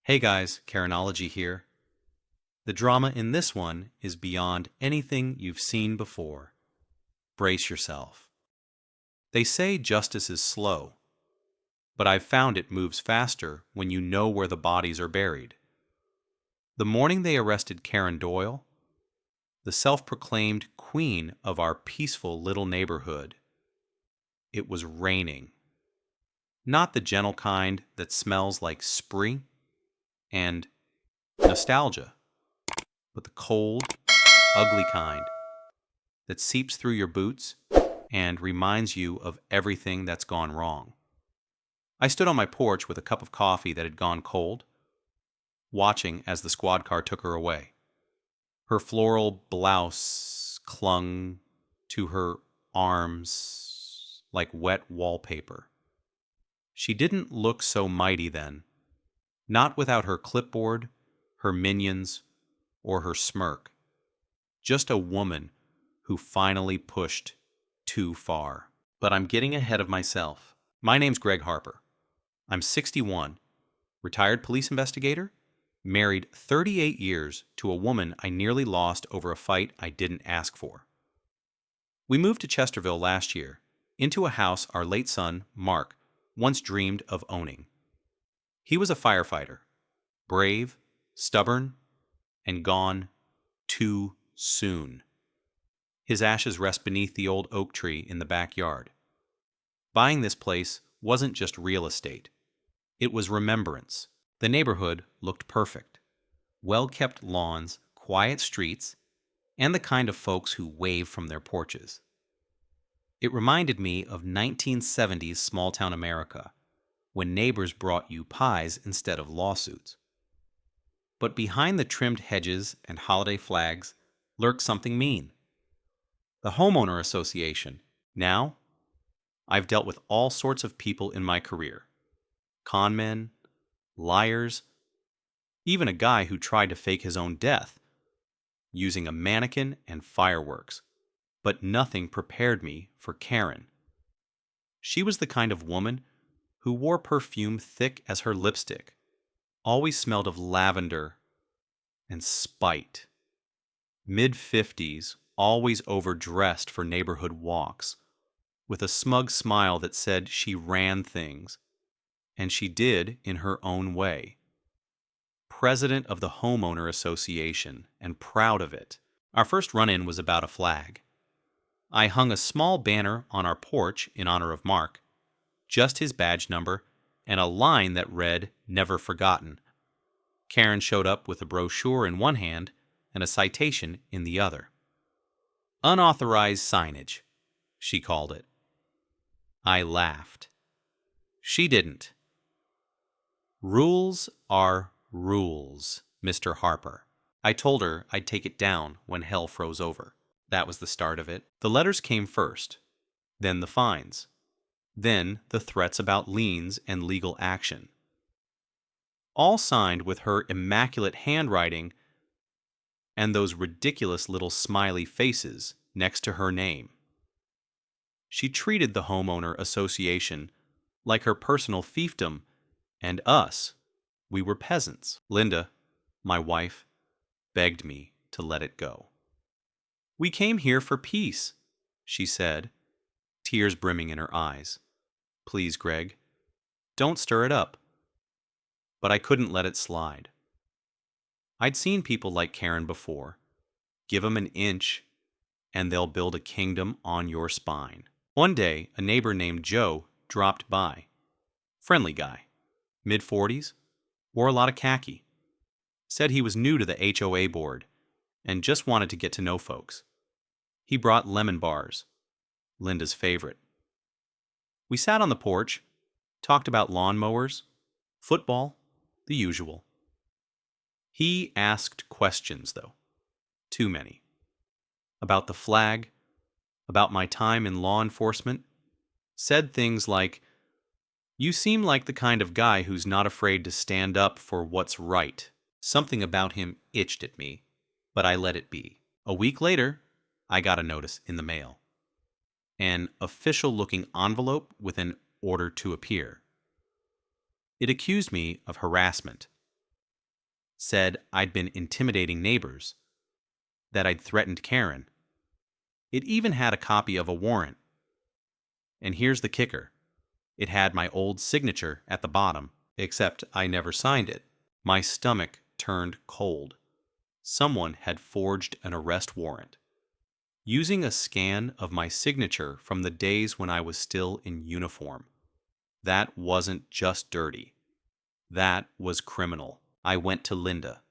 Hey guys, Karenology here. The drama in this one is beyond anything you've seen before. Brace yourself. They say justice is slow, but I've found it moves faster when you know where the bodies are buried. The morning they arrested Karen Doyle, the self-proclaimed queen of our peaceful little neighborhood, it was raining. Not the gentle kind that smells like spring and nostalgia, but the cold, ugly kind that seeps through your boots and reminds you of everything that's gone wrong. I stood on my porch with a cup of coffee that had gone cold, watching as the squad car took her away. Her floral blouse clung to her arms like wet wallpaper. She didn't look so mighty then, not without her clipboard, her minions, or her smirk. Just a woman who finally pushed too far. But I'm getting ahead of myself. My name's Greg Harper. I'm 61, retired police investigator, married 38 years to a woman I nearly lost over a fight I didn't ask for. We moved to Chesterville last year, into a house our late son, Mark, once dreamed of owning. He was a firefighter, brave, stubborn, and gone too soon. His ashes rest beneath the old oak tree in the backyard. Buying this place wasn't just real estate. It was remembrance. The neighborhood looked perfect. Well-kept lawns, quiet streets, and the kind of folks who wave from their porches. It reminded me of 1970s small-town America, when neighbors brought you pies instead of lawsuits. But behind the trimmed hedges and holiday flags lurked something mean. The Homeowner Association. Now, I've dealt with all sorts of people in my career. Con men, liars, even a guy who tried to fake his own death, using a mannequin and fireworks. But nothing prepared me for Karen. She was the kind of woman who wore perfume thick as her lipstick, always smelled of lavender and spite. Mid-50s, always overdressed for neighborhood walks, with a smug smile that said she ran things, and she did in her own way. President of the Homeowner Association, and proud of it. Our first run-in was about a flag. I hung a small banner on our porch in honor of Mark, just his badge number, and a line that read, "Never Forgotten." Karen showed up with a brochure in one hand and a citation in the other. Unauthorized signage, she called it. I laughed. She didn't. Rules are rules, Mr. Harper. I told her I'd take it down when hell froze over. That was the start of it. The letters came first, then the fines, then the threats about liens and legal action. All signed with her immaculate handwriting and those ridiculous little smiley faces next to her name. She treated the Homeowner Association like her personal fiefdom, and us, we were peasants. Linda, my wife, begged me to let it go. "We came here for peace," she said, tears brimming in her eyes. "Please, Greg, don't stir it up." But I couldn't let it slide. I'd seen people like Karen before. Give 'em an inch, and they'll build a kingdom on your spine. One day, a neighbor named Joe dropped by. Friendly guy, mid-40s, wore a lot of khaki. Said he was new to the HOA board and just wanted to get to know folks. He brought lemon bars, Linda's favorite. We sat on the porch, talked about lawnmowers, football, the usual. He asked questions, though. Too many. About the flag, about my time in law enforcement. Said things like, "You seem like the kind of guy who's not afraid to stand up for what's right." Something about him itched at me, but I let it be. A week later, I got a notice in the mail. An official-looking envelope with an order to appear. It accused me of harassment, said I'd been intimidating neighbors, that I'd threatened Karen. It even had a copy of a warrant. And here's the kicker. It had my old signature at the bottom, except I never signed it. My stomach turned cold. Someone had forged an arrest warrant, using a scan of my signature from the days when I was still in uniform. That wasn't just dirty. That was criminal. I went to Linda,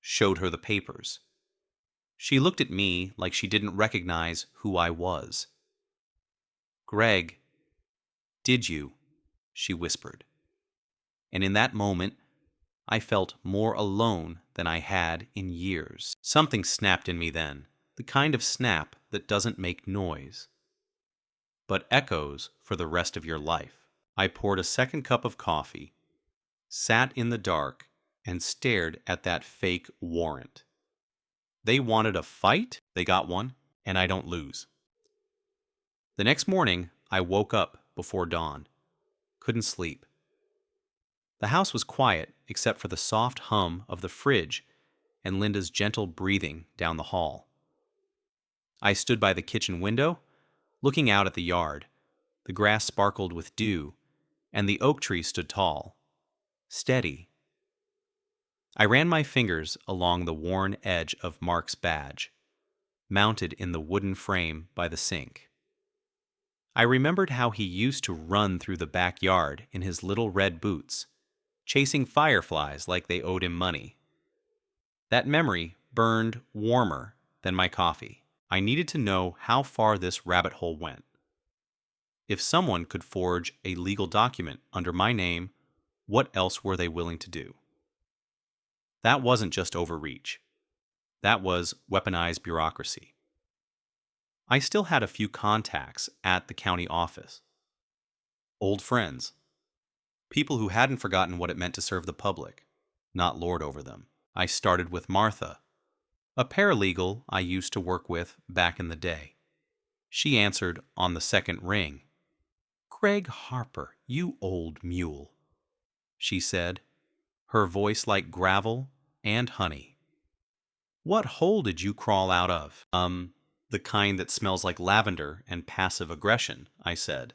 showed her the papers. She looked at me like she didn't recognize who I was. "Greg, did you?" she whispered. And in that moment, I felt more alone than I had in years. Something snapped in me then, the kind of snap that doesn't make noise, but echoes for the rest of your life. I poured a second cup of coffee, sat in the dark, and stared at that fake warrant. They wanted a fight, they got one, and I don't lose. The next morning, I woke up before dawn. Couldn't sleep. The house was quiet except for the soft hum of the fridge and Linda's gentle breathing down the hall. I stood by the kitchen window, looking out at the yard. The grass sparkled with dew, and the oak tree stood tall, steady. I ran my fingers along the worn edge of Mark's badge, mounted in the wooden frame by the sink. I remembered how he used to run through the backyard in his little red boots, chasing fireflies like they owed him money. That memory burned warmer than my coffee. I needed to know how far this rabbit hole went. If someone could forge a legal document under my name, what else were they willing to do? That wasn't just overreach. That was weaponized bureaucracy. I still had a few contacts at the county office. Old friends. People who hadn't forgotten what it meant to serve the public, not lord over them. I started with Martha, a paralegal I used to work with back in the day. She answered on the second ring. "Greg Harper, you old mule," she said, her voice like gravel and honey. "What hole did you crawl out of?" The kind that smells like lavender and passive aggression," I said.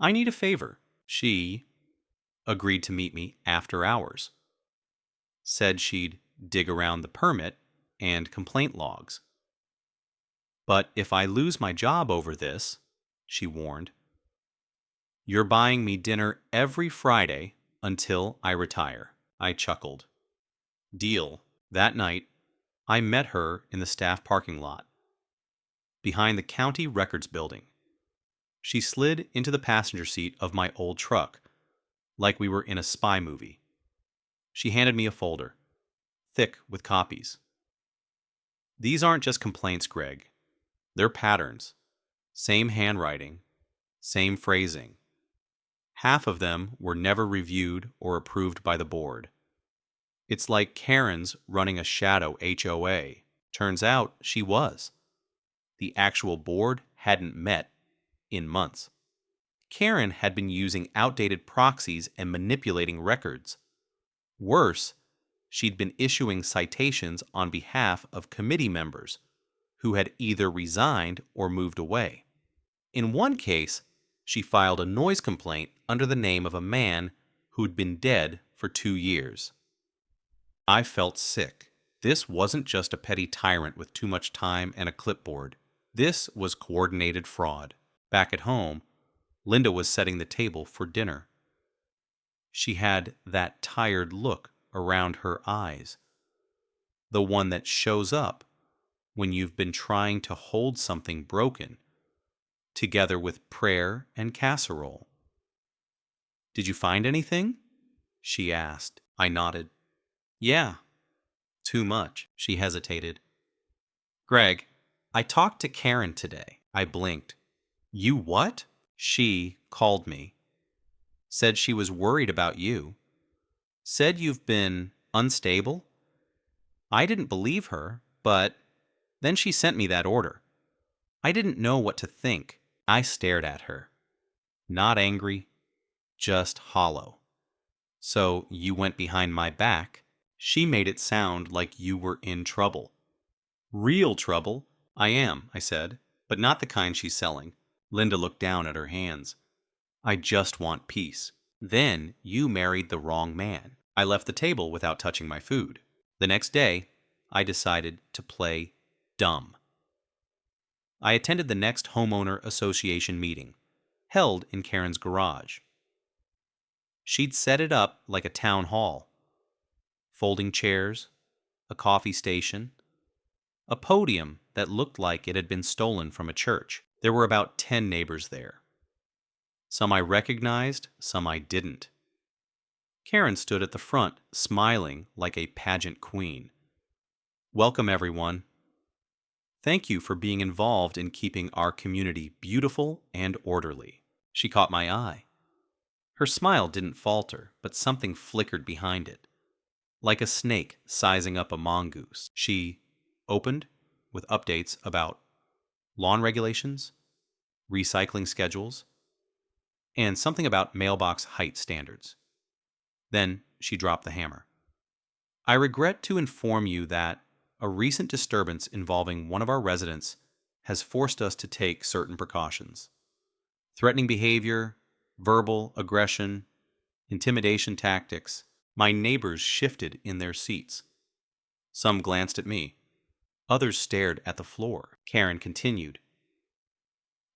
"I need a favor." She agreed to meet me after hours. Said she'd dig around the permit and complaint logs. "But if I lose my job over this," she warned, "you're buying me dinner every Friday until I retire." I chuckled. Deal. That night, I met her in the staff parking lot, behind the county records building. She slid into the passenger seat of my old truck, like we were in a spy movie. She handed me a folder, thick with copies. "These aren't just complaints, Greg. They're patterns. Same handwriting, same phrasing. Half of them were never reviewed or approved by the board. It's like Karen's running a shadow HOA. Turns out she was. The actual board hadn't met in months. Karen had been using outdated proxies and manipulating records. Worse, she'd been issuing citations on behalf of committee members who had either resigned or moved away. In one case, she filed a noise complaint under the name of a man who'd been dead for 2 years. I felt sick. This wasn't just a petty tyrant with too much time and a clipboard. This was coordinated fraud. Back at home, Linda was setting the table for dinner. She had that tired look around her eyes, the one that shows up when you've been trying to hold something broken, together with prayer and casserole. "Did you find anything?" she asked. I nodded. "Yeah, too much." She hesitated. "Greg, I talked to Karen today." I blinked. "You what?" She called me. Said she was worried about you. Said you've been unstable. I didn't believe her, but then she sent me that order. I didn't know what to think. I stared at her. Not angry, just hollow. "So you went behind my back She made it sound like you were in trouble. Real trouble? I am, I said, but not the kind she's selling. Linda looked down at her hands. I just want peace. Then you married the wrong man. I left the table without touching my food. The next day, I decided to play dumb. I attended the next Homeowner Association meeting, held in Karen's garage. She'd set it up like a town hall. Folding chairs, a coffee station, a podium that looked like it had been stolen from a church. There were about 10 neighbors there. Some I recognized, some I didn't. Karen stood at the front, smiling like a pageant queen. Welcome, everyone. Thank you for being involved in keeping our community beautiful and orderly. She caught my eye. Her smile didn't falter, but something flickered behind it. Like a snake sizing up a mongoose, she opened with updates about lawn regulations, recycling schedules, and something about mailbox height standards. Then she dropped the hammer. I regret to inform you that a recent disturbance involving one of our residents has forced us to take certain precautions. Threatening behavior, verbal aggression, intimidation tactics. My neighbors shifted in their seats. Some glanced at me. Others stared at the floor. Karen continued.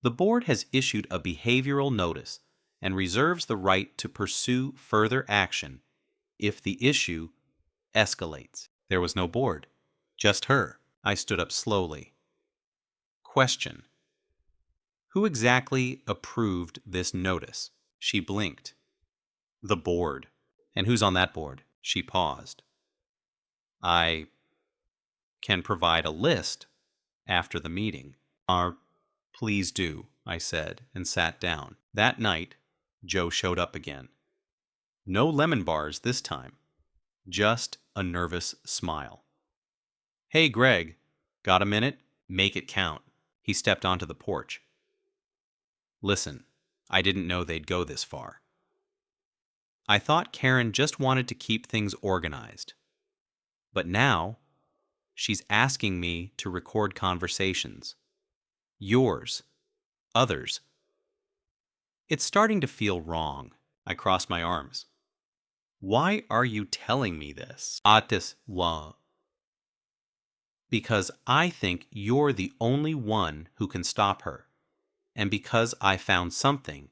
The board has issued a behavioral notice and reserves the right to pursue further action if the issue escalates. There was no board, just her. I stood up slowly. Question. Who exactly approved this notice? She blinked. The board. And who's on that board? She paused. I can provide a list after the meeting. Please do, I said, and sat down. That night, Joe showed up again. No lemon bars this time, just a nervous smile. Hey, Greg, got a minute? Make it count. He stepped onto the porch. Listen, I didn't know they'd go this far. I thought Karen just wanted to keep things organized. But now, she's asking me to record conversations. Yours. Others. It's starting to feel wrong. I crossed my arms. Why are you telling me this? Because I think you're the only one who can stop her. And because I found something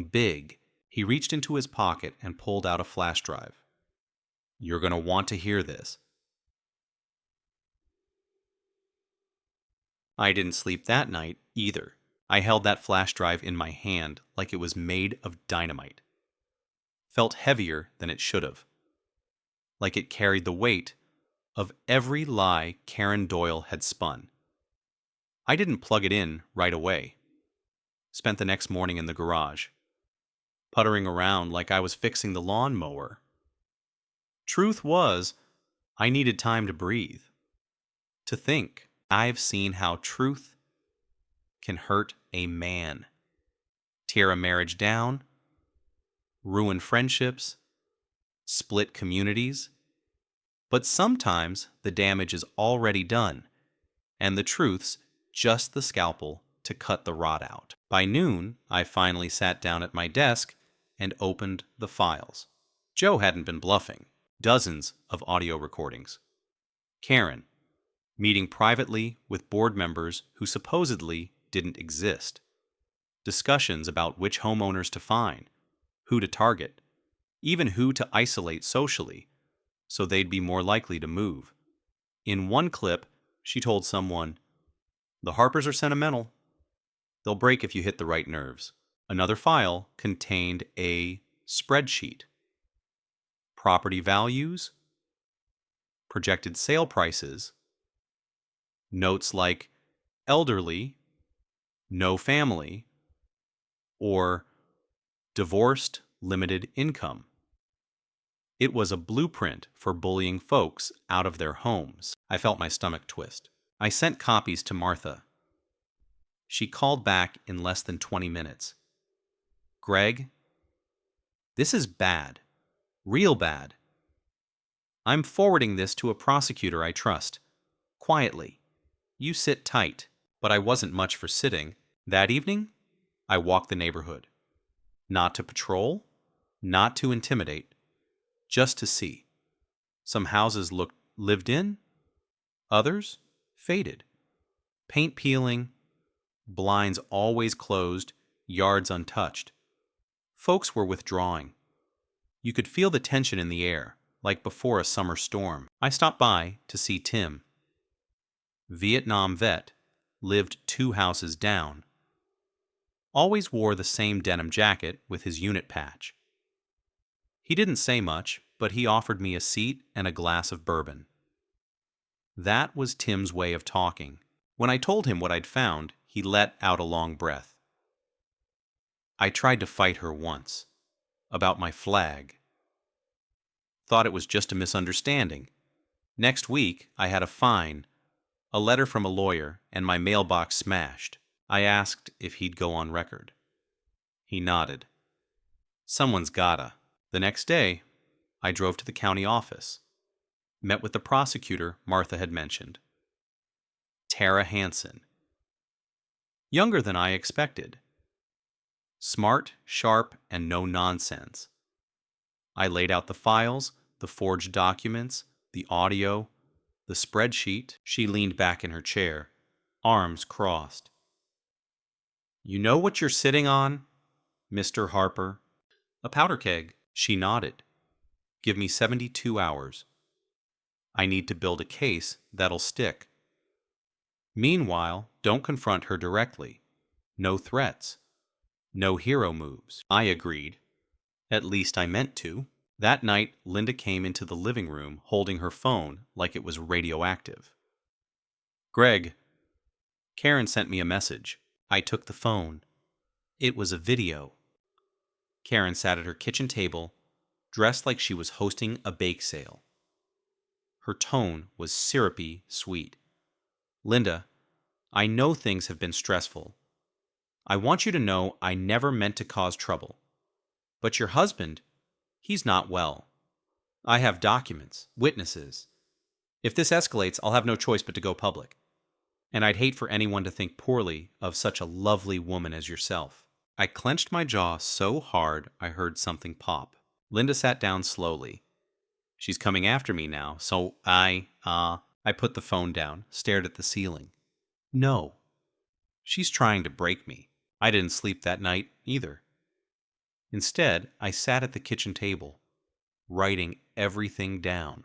big. He reached into his pocket and pulled out a flash drive. You're going to want to hear this. I didn't sleep that night either. I held that flash drive in my hand like it was made of dynamite. Felt heavier than it should have. Like it carried the weight of every lie Karen Doyle had spun. I didn't plug it in right away. Spent the next morning in the garage, puttering around like I was fixing the lawnmower. Truth was, I needed time to breathe, to think. I've seen how truth can hurt a man, tear a marriage down, ruin friendships, split communities. But sometimes the damage is already done, and the truth's just the scalpel to cut the rot out. By noon, I finally sat down at my desk and opened the files. Joe hadn't been bluffing. Dozens of audio recordings. Karen, meeting privately with board members who supposedly didn't exist. Discussions about which homeowners to fine, who to target, even who to isolate socially, so they'd be more likely to move. In one clip, she told someone, "The Harpers are sentimental. They'll break if you hit the right nerves." Another file contained a spreadsheet. Property values, projected sale prices, notes like elderly, no family, or divorced, limited income. It was a blueprint for bullying folks out of their homes. I felt my stomach twist. I sent copies to Martha. She called back in less than 20 minutes. Greg, this is bad. Real bad. I'm forwarding this to a prosecutor I trust. Quietly. You sit tight. But I wasn't much for sitting. That evening, I walked the neighborhood. Not to patrol, not to intimidate, just to see. Some houses looked lived in, others faded. Paint peeling, blinds always closed, yards untouched. Folks were withdrawing. You could feel the tension in the air, like before a summer storm. I stopped by to see Tim. Vietnam vet, lived 2 houses down. Always wore the same denim jacket with his unit patch. He didn't say much, but he offered me a seat and a glass of bourbon. That was Tim's way of talking. When I told him what I'd found, he let out a long breath. I tried to fight her once. About my flag. Thought it was just a misunderstanding. Next week, I had a fine, a letter from a lawyer, and my mailbox smashed. I asked if he'd go on record. He nodded. Someone's gotta. The next day, I drove to the county office. Met with the prosecutor Martha had mentioned. Tara Hansen. Younger than I expected. Smart, sharp, and no nonsense. I laid out the files, the forged documents, the audio, the spreadsheet. She leaned back in her chair, arms crossed. You know what you're sitting on, Mr. Harper? A powder keg. She nodded. Give me 72 hours. I need to build a case that'll stick. Meanwhile, don't confront her directly. No threats. No hero moves. I agreed. At least I meant to. That night, Linda came into the living room holding her phone like it was radioactive. Greg, Karen sent me a message. I took the phone. It was a video. Karen sat at her kitchen table, dressed like she was hosting a bake sale. Her tone was syrupy sweet. Linda, I know things have been stressful. I want you to know I never meant to cause trouble. But your husband, he's not well. I have documents, witnesses. If this escalates, I'll have no choice but to go public. And I'd hate for anyone to think poorly of such a lovely woman as yourself. I clenched my jaw so hard I heard something pop. Linda sat down slowly. She's coming after me now, so I put the phone down, stared at the ceiling. No. She's trying to break me. I didn't sleep that night either. Instead, I sat at the kitchen table, writing everything down.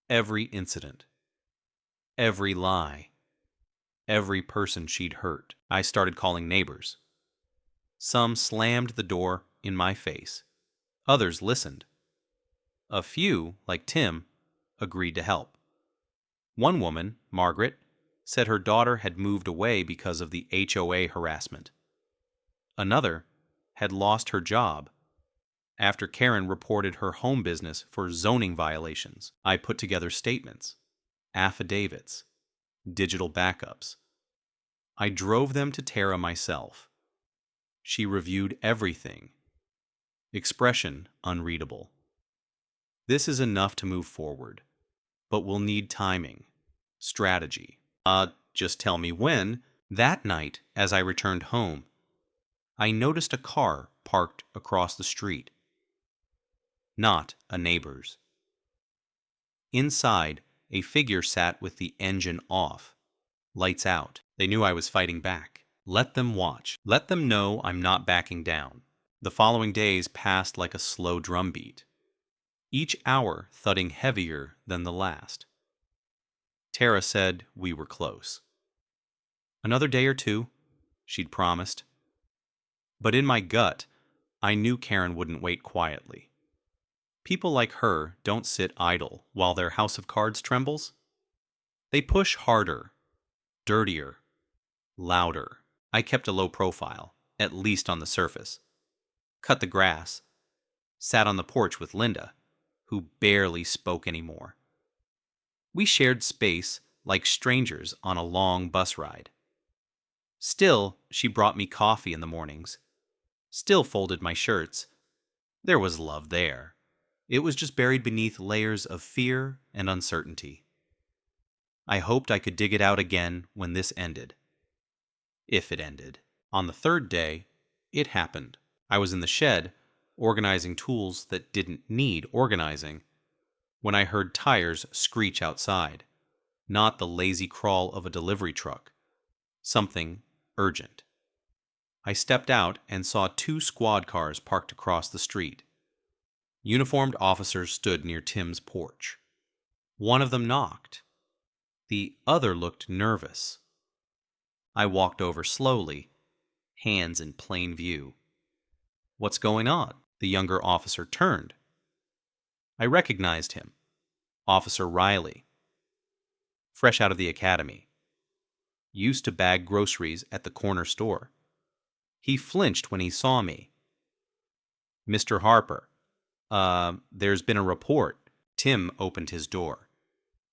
Every incident. Every lie. Every person she'd hurt. I started calling neighbors. Some slammed the door in my face. Others listened. A few, like Tim, agreed to help. One woman, Margaret, said her daughter had moved away because of the HOA harassment. Another had lost her job after Karen reported her home business for zoning violations. I put together statements, affidavits, digital backups. I drove them to Tara myself. She reviewed everything. Expression unreadable. This is enough to move forward, but we'll need timing, strategy. Just tell me when. That night, as I returned home, I noticed a car parked across the street. Not a neighbor's. Inside, a figure sat with the engine off, lights out. They knew I was fighting back. Let them watch. Let them know I'm not backing down. The following days passed like a slow drumbeat, each hour thudding heavier than the last. Tara said we were close. Another day or two, she'd promised. But in my gut, I knew Karen wouldn't wait quietly. People like her don't sit idle while their house of cards trembles. They push harder, dirtier, louder. I kept a low profile, at least on the surface. Cut the grass. Sat on the porch with Linda, who barely spoke anymore. We shared space like strangers on a long bus ride. Still, she brought me coffee in the mornings. Still folded my shirts. There was love there. It was just buried beneath layers of fear and uncertainty. I hoped I could dig it out again when this ended. If it ended. On the third day, it happened. I was in the shed, organizing tools that didn't need organizing, when I heard tires screech outside. Not the lazy crawl of a delivery truck. Something urgent. I stepped out and saw 2 squad cars parked across the street. Uniformed officers stood near Tim's porch. One of them knocked. The other looked nervous. I walked over slowly, hands in plain view. "What's going on?" The younger officer turned. I recognized him. Officer Riley. Fresh out of the academy. Used to bag groceries at the corner store. He flinched when he saw me. "Mr. Harper, there's been a report." Tim opened his door.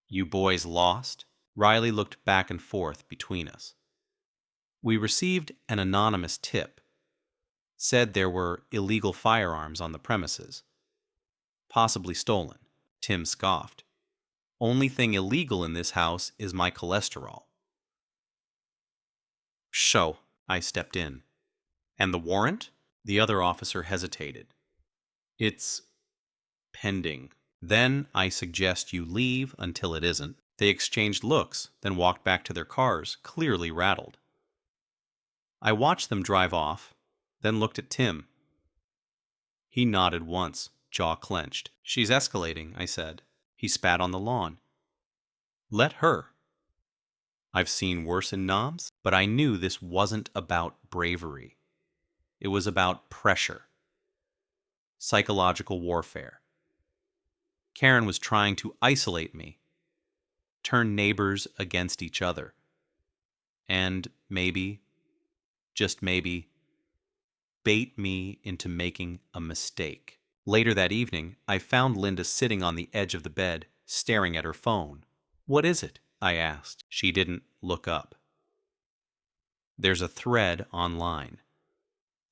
"You boys lost?" Riley looked back and forth between us. "We received an anonymous tip. Said there were illegal firearms on the premises. Possibly stolen." Tim scoffed. "Only thing illegal in this house is my cholesterol." "So," I stepped in. "And the warrant?" The other officer hesitated. "It's pending." "Then I suggest you leave until it isn't." They exchanged looks, then walked back to their cars, clearly rattled. I watched them drive off, then looked at Tim. He nodded once, jaw clenched. "She's escalating," I said. He spat on the lawn. "Let her." I've seen worse in noms, but I knew this wasn't about bravery. It was about pressure. Psychological warfare. Karen was trying to isolate me, turn neighbors against each other, and maybe, just maybe, bait me into making a mistake. Later that evening, I found Linda sitting on the edge of the bed, staring at her phone. "What is it?" I asked. She didn't look up. "There's a thread online.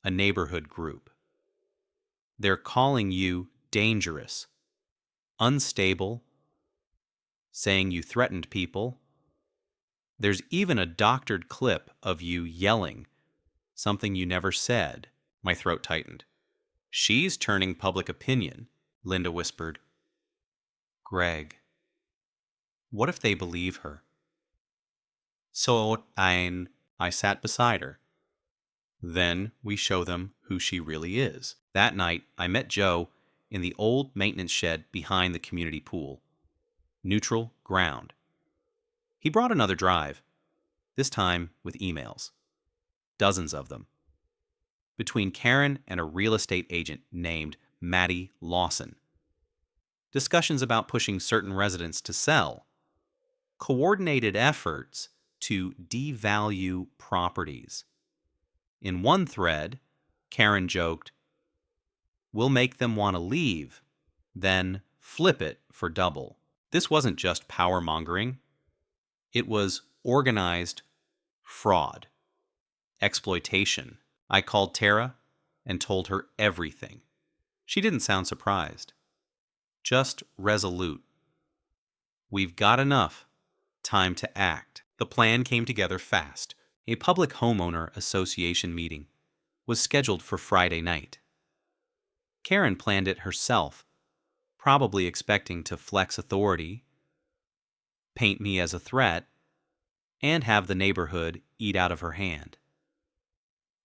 A neighborhood group. They're calling you dangerous, unstable, saying you threatened people. There's even a doctored clip of you yelling, something you never said." My throat tightened. "She's turning public opinion," Linda whispered. "Greg, what if they believe her?" "So I sat beside her. Then we show them who she really is." That night, I met Joe in the old maintenance shed behind the community pool. Neutral ground. He brought another drive, this time with emails. Dozens of them. Between Karen and a real estate agent named Maddie Lawson. Discussions about pushing certain residents to sell. Coordinated efforts to devalue properties. In one thread, Karen joked, "We'll make them want to leave, then flip it for double." This wasn't just power mongering. It was organized fraud. Exploitation. I called Tara and told her everything. She didn't sound surprised. Just resolute. "We've got enough. Time to act." The plan came together fast. A public homeowner association meeting was scheduled for Friday night. Karen planned it herself, probably expecting to flex authority, paint me as a threat, and have the neighborhood eat out of her hand.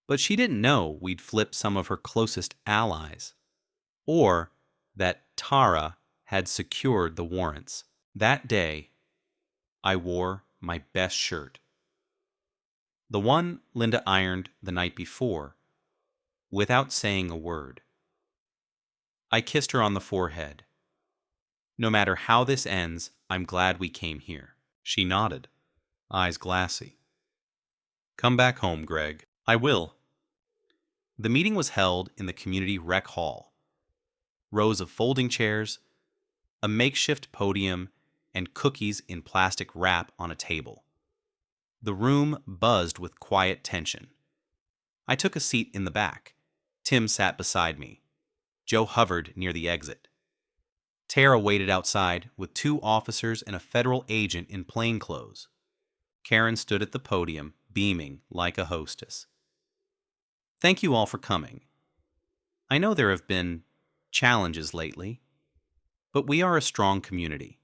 But she didn't know we'd flip some of her closest allies, or that Tara had secured the warrants. That day, I wore my best shirt. The one Linda ironed the night before, without saying a word. I kissed her on the forehead. "No matter how this ends, I'm glad we came here." She nodded, eyes glassy. "Come back home, Greg." "I will." The meeting was held in the community rec hall. Rows of folding chairs, a makeshift podium, and cookies in plastic wrap on a table. The room buzzed with quiet tension. I took a seat in the back. Tim sat beside me. Joe hovered near the exit. Tara waited outside with 2 officers and a federal agent in plainclothes. Karen stood at the podium, beaming like a hostess. Thank you all for coming. I know there have been challenges lately, but we are a strong community.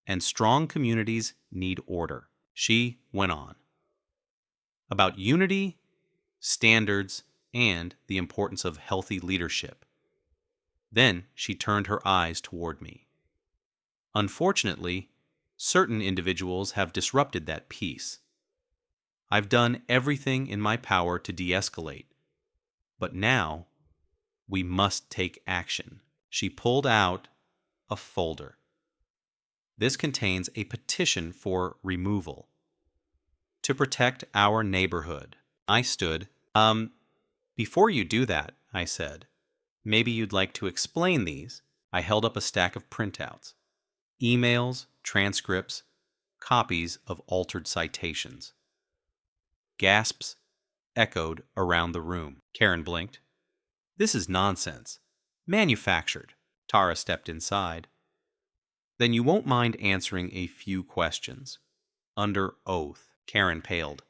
And strong communities need order. She went on about unity, standards, and the importance of healthy leadership. Then she turned her eyes toward me. Unfortunately, certain individuals have disrupted that peace. I've done everything in my power to de-escalate, but now we must take action. She pulled out a folder. This contains a petition for removal to protect our neighborhood. I stood. Before you do that, I said, maybe you'd like to explain these. I held up a stack of printouts, emails, transcripts, copies of altered citations. Gasps echoed around the room. Karen blinked. This is nonsense. Manufactured. Tara stepped inside. Then you won't mind answering a few questions. Under oath. Karen paled.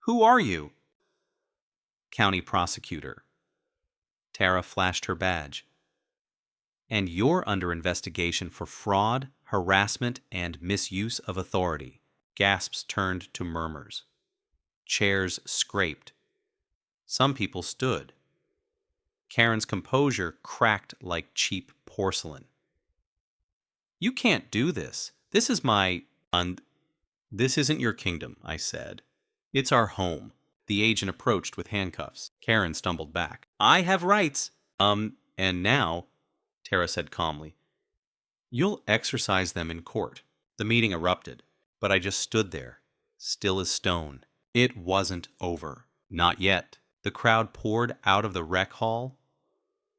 Who are you? County prosecutor. Tara flashed her badge. And you're under investigation for fraud, harassment, and misuse of authority. Gasps turned to murmurs. Chairs scraped. Some people stood. Karen's composure cracked like cheap porcelain. You can't do this. This is my... This isn't your kingdom, I said. It's our home. The agent approached with handcuffs. Karen stumbled back. I have rights. And now, Tara said calmly, you'll exercise them in court. The meeting erupted, but I just stood there, still as stone. It wasn't over. Not yet. The crowd poured out of the rec hall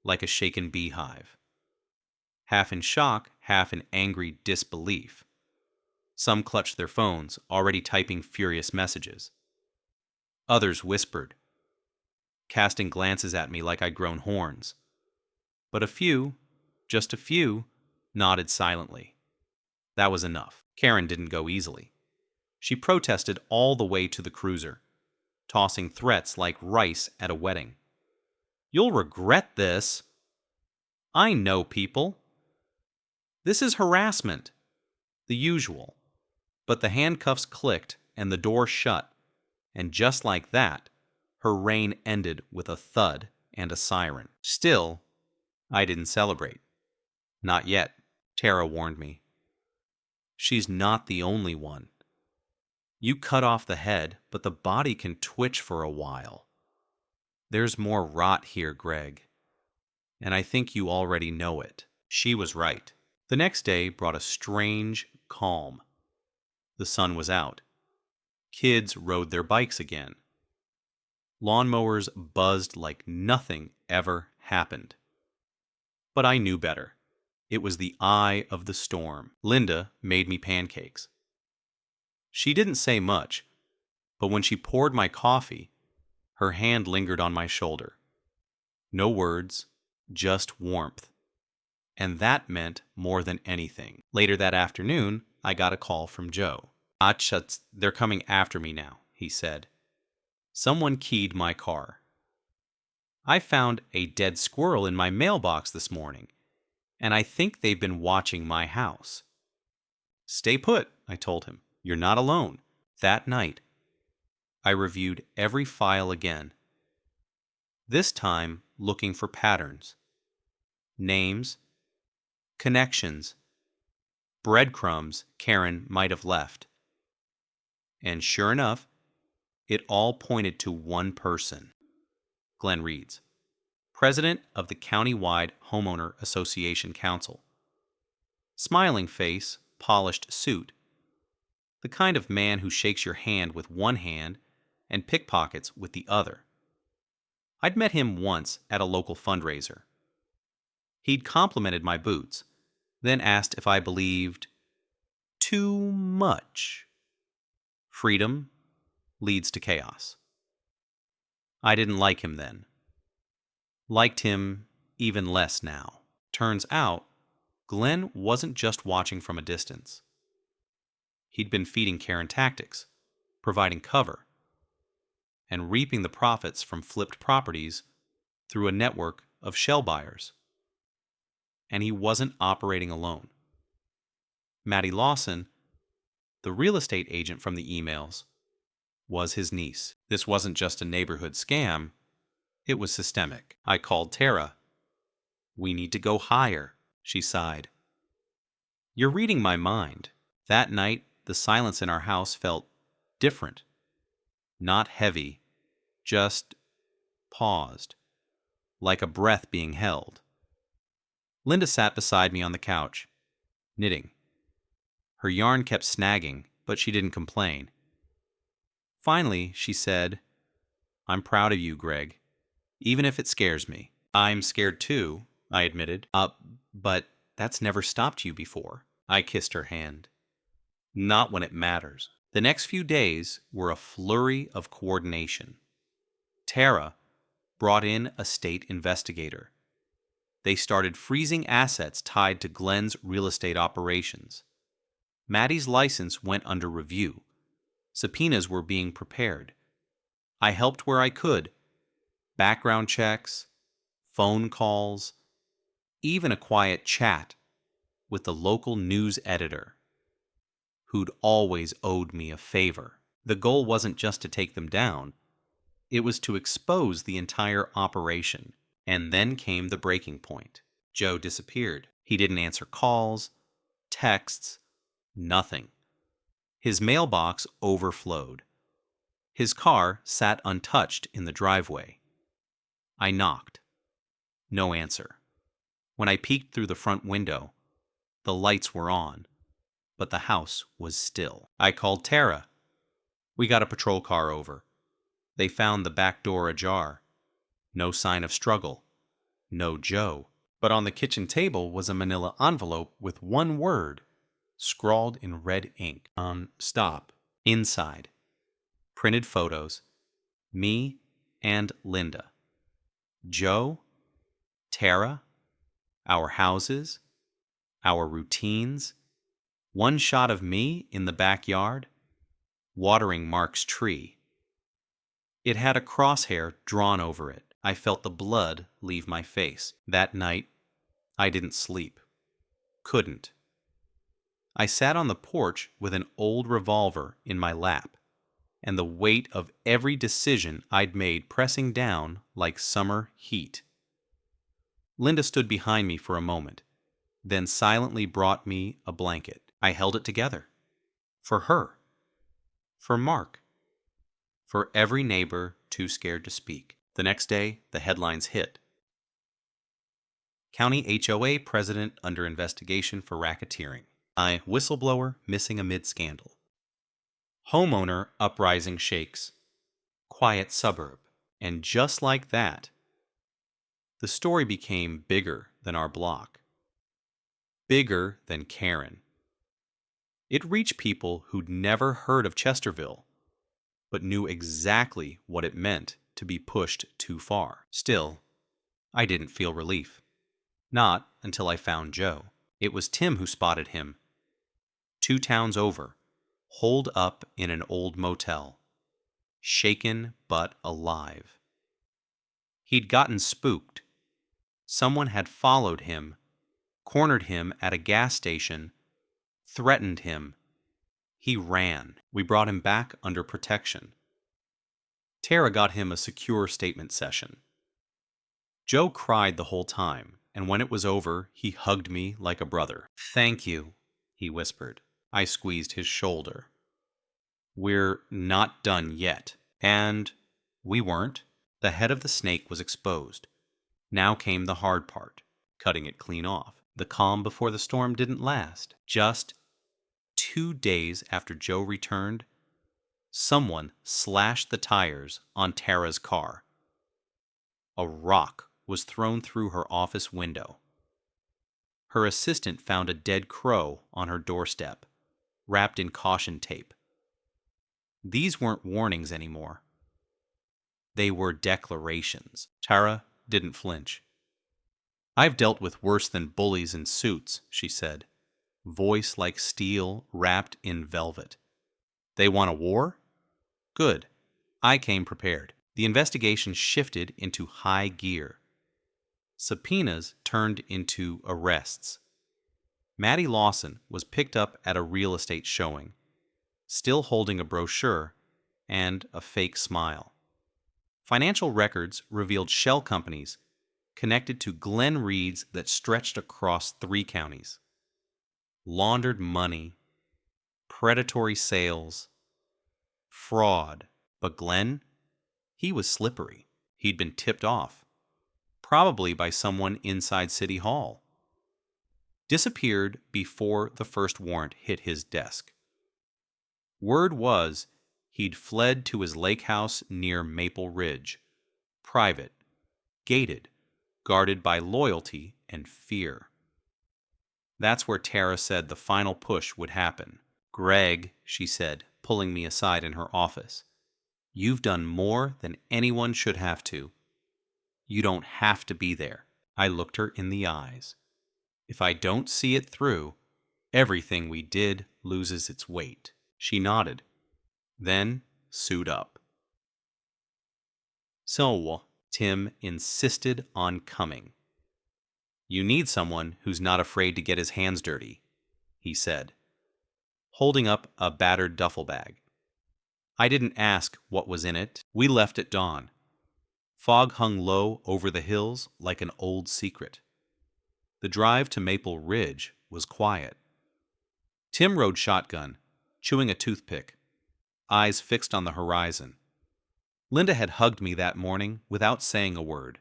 like a shaken beehive. Half in shock, half in angry disbelief. Some clutched their phones, already typing furious messages. Others whispered, casting glances at me like I'd grown horns. But a few, just a few, nodded silently. That was enough. Karen didn't go easily. She protested all the way to the cruiser, tossing threats like rice at a wedding. You'll regret this. I know people. This is harassment. The usual. But the handcuffs clicked and the door shut, and just like that, her reign ended with a thud and a siren. Still, I didn't celebrate. Not yet, Tara warned me. She's not the only one. You cut off the head, but the body can twitch for a while. There's more rot here, Greg. And I think you already know it. She was right. The next day brought a strange calm. The sun was out. Kids rode their bikes again. Lawnmowers buzzed like nothing ever happened. But I knew better. It was the eye of the storm. Linda made me pancakes. She didn't say much, but when she poured my coffee, her hand lingered on my shoulder. No words, just warmth. And that meant more than anything. Later that afternoon, I got a call from Joe. Achuts, they're coming after me now, he said. Someone keyed my car. I found a dead squirrel in my mailbox this morning, and I think they've been watching my house. Stay put, I told him. You're not alone. That night, I reviewed every file again. This time, looking for patterns. Names, connections, breadcrumbs Karen might have left. And sure enough, it all pointed to one person. Glenn Reeds, president of the county-wide Homeowner Association Council. Smiling face, polished suit. The kind of man who shakes your hand with one hand and pickpockets with the other. I'd met him once at a local fundraiser. He'd complimented my boots, then asked if I believed too much. Freedom leads to chaos. I didn't like him then. Liked him even less now. Turns out, Glenn wasn't just watching from a distance. He'd been feeding Karen tactics, providing cover, and reaping the profits from flipped properties through a network of shell buyers. And he wasn't operating alone. Maddie Lawson, the real estate agent from the emails, was his niece. This wasn't just a neighborhood scam, it was systemic. I called Tara. "We need to go higher," she sighed. "You're reading my mind." That night, the silence in our house felt different. Not heavy, just paused, like a breath being held. Linda sat beside me on the couch, knitting. Her yarn kept snagging, but she didn't complain. Finally, she said, "I'm proud of you, Greg, even if it scares me." "I'm scared too," I admitted. But that's never stopped you before." I kissed her hand. "Not when it matters." The next few days were a flurry of coordination. Tara brought in a state investigator. They started freezing assets tied to Glenn's real estate operations. Maddie's license went under review. Subpoenas were being prepared. I helped where I could. Background checks, phone calls, even a quiet chat with the local news editor, who'd always owed me a favor. The goal wasn't just to take them down. It was to expose the entire operation. And then came the breaking point. Joe disappeared. He didn't answer calls, texts, nothing. His mailbox overflowed. His car sat untouched in the driveway. I knocked. No answer. When I peeked through the front window, the lights were on, but the house was still. I called Tara. "We got a patrol car over. They found the back door ajar. No sign of struggle. No Joe." But on the kitchen table was a manila envelope with one word scrawled in red ink. Stop. Inside. Printed photos. Me and Linda. Joe. Tara. Our houses. Our routines. One shot of me in the backyard, watering Mark's tree. It had a crosshair drawn over it. I felt the blood leave my face. That night, I didn't sleep. Couldn't. I sat on the porch with an old revolver in my lap, and the weight of every decision I'd made pressing down like summer heat. Linda stood behind me for a moment, then silently brought me a blanket. I held it together. For her. For Mark. For every neighbor too scared to speak. The next day, the headlines hit. County HOA president under investigation for racketeering. Whistleblower missing amid scandal. Homeowner uprising shakes. Quiet suburb. And just like that, the story became bigger than our block. Bigger than Karen. It reached people who'd never heard of Chesterville, but knew exactly what it meant to be pushed too far. Still, I didn't feel relief. Not until I found Joe. It was Tim who spotted him. 2 towns over, holed up in an old motel. Shaken but alive. He'd gotten spooked. Someone had followed him, cornered him at a gas station, threatened him. He ran. We brought him back under protection. Tara got him a secure statement session. Joe cried the whole time, and when it was over, he hugged me like a brother. "Thank you," he whispered. I squeezed his shoulder. "We're not done yet." And we weren't. The head of the snake was exposed. Now came the hard part, cutting it clean off. The calm before the storm didn't last. Just 2 days after Joe returned, someone slashed the tires on Tara's car. A rock was thrown through her office window. Her assistant found a dead crow on her doorstep, wrapped in caution tape. These weren't warnings anymore. They were declarations. Tara didn't flinch. I've dealt with worse than bullies in suits, she said, voice like steel wrapped in velvet. They want a war? Good. I came prepared. The investigation shifted into high gear. Subpoenas turned into arrests. Maddie Lawson was picked up at a real estate showing, still holding a brochure and a fake smile. Financial records revealed shell companies connected to Glenn Reeds that stretched across 3 counties. Laundered money, predatory sales, fraud. But Glenn? He was slippery. He'd been tipped off, probably by someone inside City Hall. Disappeared before the first warrant hit his desk. Word was he'd fled to his lake house near Maple Ridge. Private, gated, guarded by loyalty and fear. That's where Tara said the final push would happen. Greg, she said, pulling me aside in her office, you've done more than anyone should have to. You don't have to be there. I looked her in the eyes. If I don't see it through, everything we did loses its weight. She nodded. Then, suit up. So, Tim insisted on coming. You need someone who's not afraid to get his hands dirty, he said, holding up a battered duffel bag. I didn't ask what was in it. We left at dawn. Fog hung low over the hills like an old secret. The drive to Maple Ridge was quiet. Tim rode shotgun, chewing a toothpick, eyes fixed on the horizon. Linda had hugged me that morning without saying a word,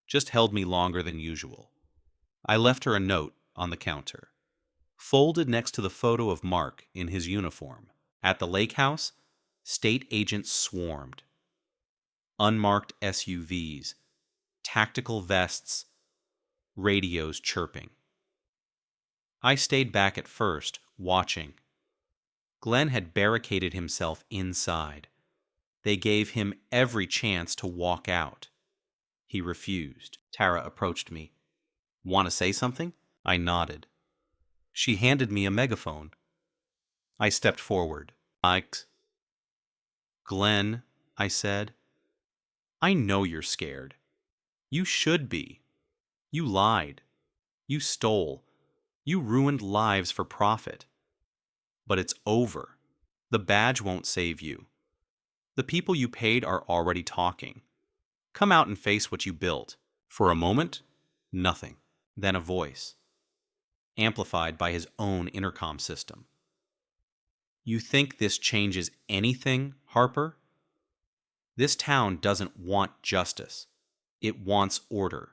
just held me longer than usual. I left her a note on the counter, folded next to the photo of Mark in his uniform. At the lake house, state agents swarmed. Unmarked SUVs, tactical vests, radios chirping. I stayed back at first, watching. Glenn had barricaded himself inside. They gave him every chance to walk out. He refused. Tara approached me. Want to say something? I nodded. She handed me a megaphone. I stepped forward. Glenn, I said, I know you're scared. You should be. You lied. You stole. You ruined lives for profit. But it's over. The badge won't save you. The people you paid are already talking. Come out and face what you built. For a moment, nothing. Then a voice, amplified by his own intercom system. You think this changes anything, Harper? This town doesn't want justice. It wants order.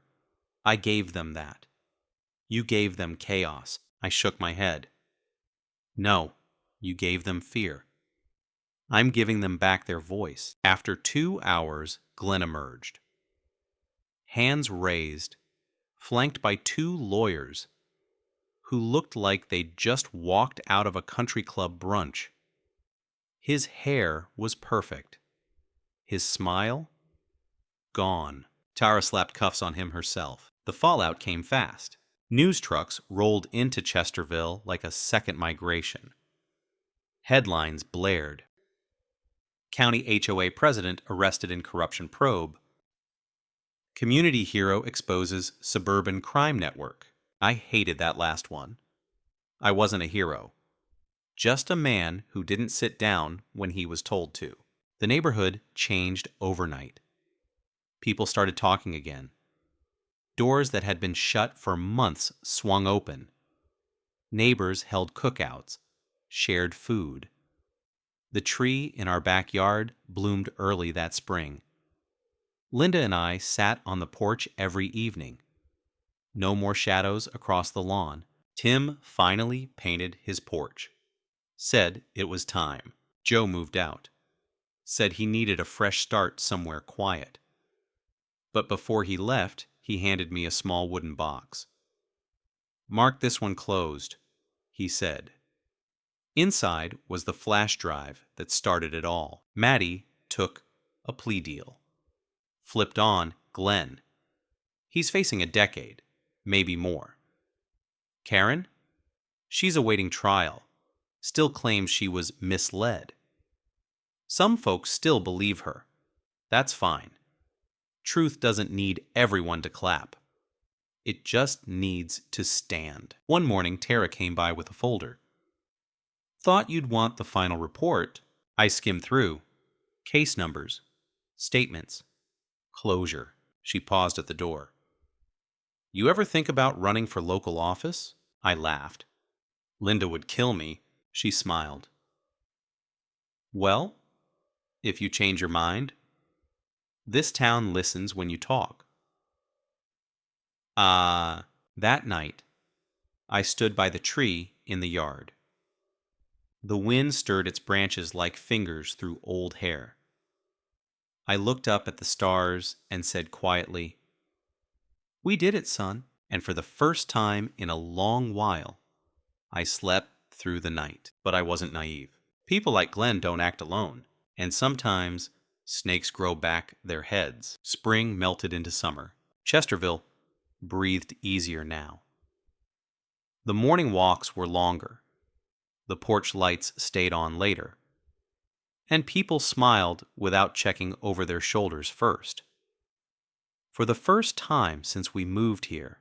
I gave them that. You gave them chaos. I shook my head. No, you gave them fear. I'm giving them back their voice. After 2 hours, Glenn emerged. Hands raised, flanked by 2 lawyers who looked like they'd just walked out of a country club brunch. His hair was perfect. His smile? Gone. Tara slapped cuffs on him herself. The fallout came fast. News trucks rolled into Chesterville like a second migration. Headlines blared. County HOA president arrested in corruption probe. Community hero exposes suburban crime network. I hated that last one. I wasn't a hero. Just a man who didn't sit down when he was told to. The neighborhood changed overnight. People started talking again. Doors that had been shut for months swung open. Neighbors held cookouts, shared food. The tree in our backyard bloomed early that spring. Linda and I sat on the porch every evening. No more shadows across the lawn. Tim finally painted his porch. Said it was time. Joe moved out. Said he needed a fresh start somewhere quiet. But before he left, he handed me a small wooden box. Mark this one closed, he said. Inside was the flash drive that started it all. Maddie took a plea deal. Flipped on Glenn. He's facing a decade. maybe more. Karen? She's awaiting trial, still claims she was misled. Some folks still believe her. That's fine. Truth doesn't need everyone to clap. It just needs to stand. One morning, Tara came by with a folder. Thought you'd want the final report. I skimmed through. Case numbers, statements, closure. She paused at the door. You ever think about running for local office? I laughed. Linda would kill me. She smiled. Well, if you change your mind, this town listens when you talk. That night, I stood by the tree in the yard. The wind stirred its branches like fingers through old hair. I looked up at the stars and said quietly, We did it, son. And for the first time in a long while, I slept through the night. But I wasn't naive. People like Glenn don't act alone. And sometimes snakes grow back their heads. Spring melted into summer. Chesterville breathed easier now. The morning walks were longer. The porch lights stayed on later. And people smiled without checking over their shoulders first. For the first time since we moved here,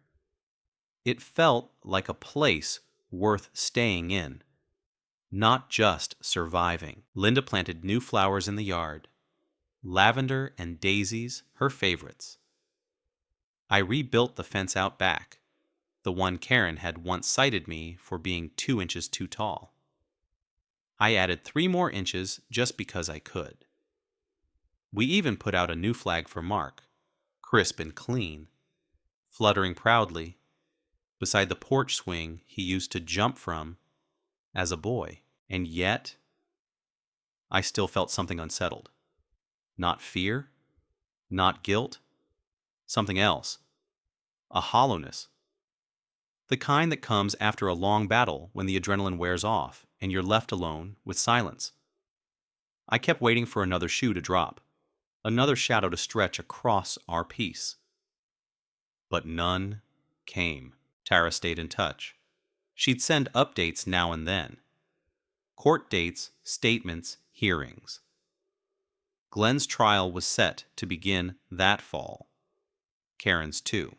it felt like a place worth staying in, not just surviving. Linda planted new flowers in the yard, lavender and daisies, her favorites. I rebuilt the fence out back, the one Karen had once cited me for being 2 inches too tall. I added 3 more inches just because I could. We even put out a new flag for Mark, crisp and clean, fluttering proudly beside the porch swing he used to jump from as a boy. And yet, I still felt something unsettled. Not fear, not guilt, something else. A hollowness. The kind that comes after a long battle when the adrenaline wears off and you're left alone with silence. I kept waiting for another shoe to drop, another shadow to stretch across our peace. But none came. Tara stayed in touch. She'd send updates now and then. Court dates, statements, hearings. Glenn's trial was set to begin that fall. Karen's too.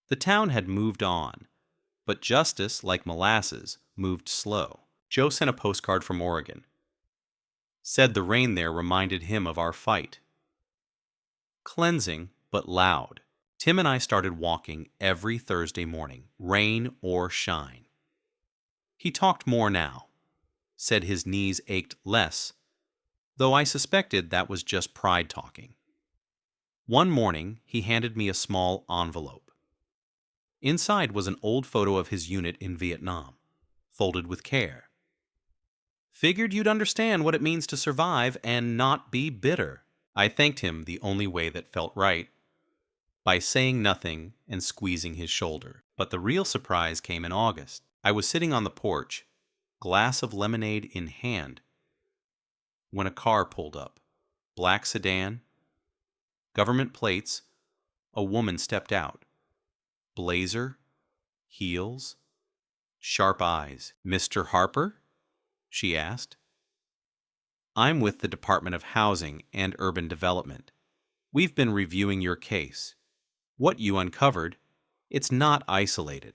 The town had moved on, but justice, like molasses, moved slow. Joe sent a postcard from Oregon. Said the rain there reminded him of our fight. Cleansing, but loud. Tim and I started walking every Thursday morning, rain or shine. He talked more now. Said his knees ached less, though I suspected that was just pride talking. One morning, he handed me a small envelope. Inside was an old photo of his unit in Vietnam, folded with care. Figured you'd understand what it means to survive and not be bitter. I thanked him the only way that felt right, by saying nothing and squeezing his shoulder. But the real surprise came in August. I was sitting on the porch, glass of lemonade in hand, when a car pulled up. Black sedan, government plates, a woman stepped out. Blazer, heels, sharp eyes. Mr. Harper? She asked. I'm with the Department of Housing and Urban Development. We've been reviewing your case. What you uncovered, it's not isolated.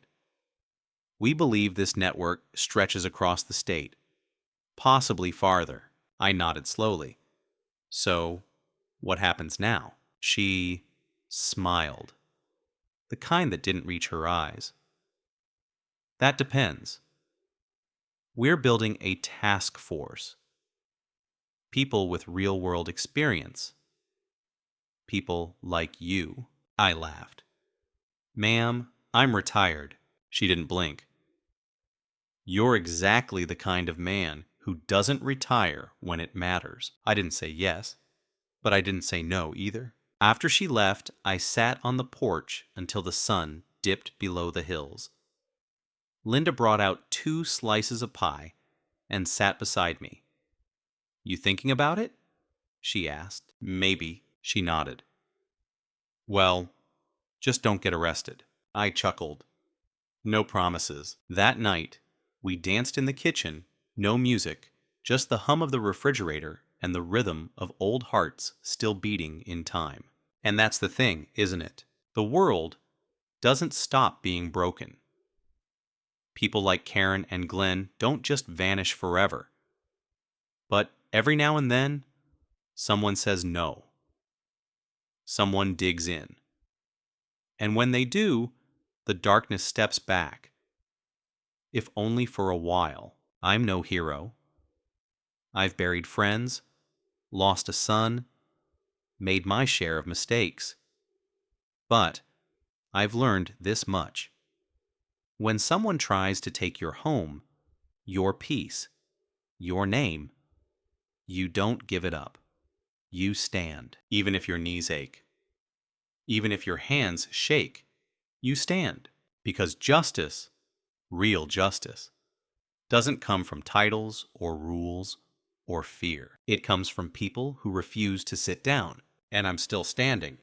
We believe this network stretches across the state, possibly farther. I nodded slowly. So, what happens now? She smiled, the kind that didn't reach her eyes. That depends. We're building a task force. People with real-world experience. People like you. I laughed. Ma'am, I'm retired. She didn't blink. You're exactly the kind of man who doesn't retire when it matters. I didn't say yes, but I didn't say no either. After she left, I sat on the porch until the sun dipped below the hills. Linda brought out 2 slices of pie and sat beside me. You thinking about it? She asked. Maybe. She nodded. Well, just don't get arrested. I chuckled. No promises. That night, we danced in the kitchen, no music, just the hum of the refrigerator and the rhythm of old hearts still beating in time. And that's the thing, isn't it? The world doesn't stop being broken. People like Karen and Glenn don't just vanish forever. But every now and then, someone says no. Someone digs in. And when they do, the darkness steps back. If only for a while. I'm no hero. I've buried friends, lost a son, made my share of mistakes. But I've learned this much. When someone tries to take your home, your peace, your name, you don't give it up. You stand, even if your knees ache. Even if your hands shake, you stand. Because justice, real justice, doesn't come from titles or rules or fear. It comes from people who refuse to sit down. And I'm still standing.